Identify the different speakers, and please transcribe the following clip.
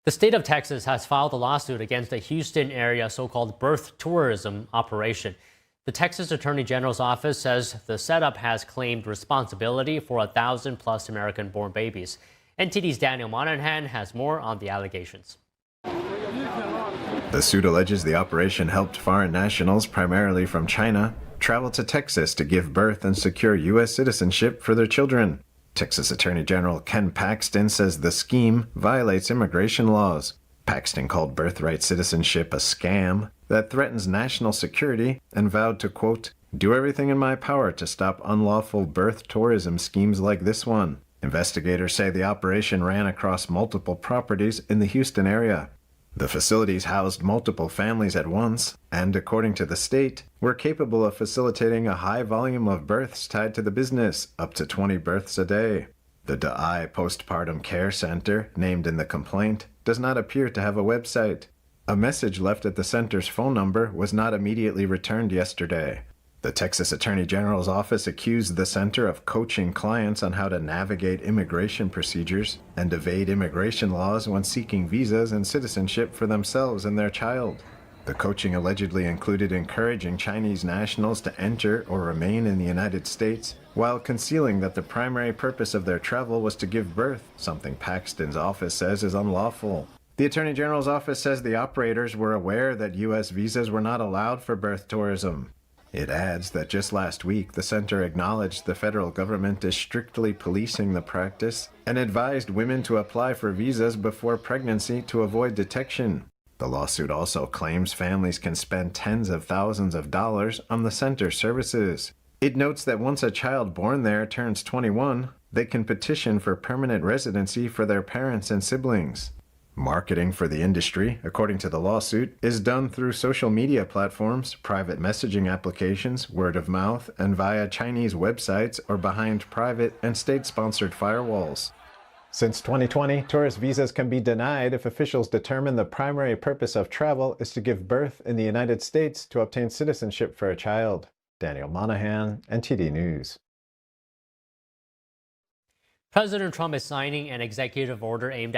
Speaker 1: The state of Texas has filed a lawsuit against the Houston area so-called birth tourism operation. The Texas Attorney General's office says the setup has claimed responsibility for 1,000+ American-born babies. NTD's Daniel Monahan has more on the allegations.
Speaker 2: The suit alleges the operation helped foreign nationals, primarily from China, travel to Texas to give birth and secure U.S. citizenship for their children. Texas Attorney General Ken Paxton says the scheme violates immigration laws. Paxton called birthright citizenship a scam that threatens national security and vowed to, quote, do everything in my power to stop unlawful birth tourism schemes like this one. Investigators say the operation ran across multiple properties in the Houston area. The facilities housed multiple families at once and, according to the state, were capable of facilitating a high volume of births tied to the business, up to 20 births a day. The Da'ai Postpartum Care Center, named in the complaint, does not appear to have a website. A message left at the center's phone number was not immediately returned yesterday. The Texas Attorney General's office accused the center of coaching clients on how to navigate immigration procedures and evade immigration laws when seeking visas and citizenship for themselves and their child. The coaching allegedly included encouraging Chinese nationals to enter or remain in the United States while concealing that the primary purpose of their travel was to give birth, something Paxton's office says is unlawful. The Attorney General's office says the operators were aware that U.S. visas were not allowed for birth tourism. It adds that just last week, the center acknowledged the federal government is strictly policing the practice and advised women to apply for visas before pregnancy to avoid detection. The lawsuit also claims families can spend tens of thousands of dollars on the center's services. It notes that once a child born there turns 21, they can petition for permanent residency for their parents and siblings. Marketing for the industry, according to the lawsuit, is done through social media platforms, private messaging applications, word of mouth, and via Chinese websites or behind private and state-sponsored firewalls. Since 2020, tourist visas can be denied if officials determine the primary purpose of travel is to give birth in the United States to obtain citizenship for a child. Daniel Monahan, NTD News.
Speaker 1: President Trump is signing an executive order aimed at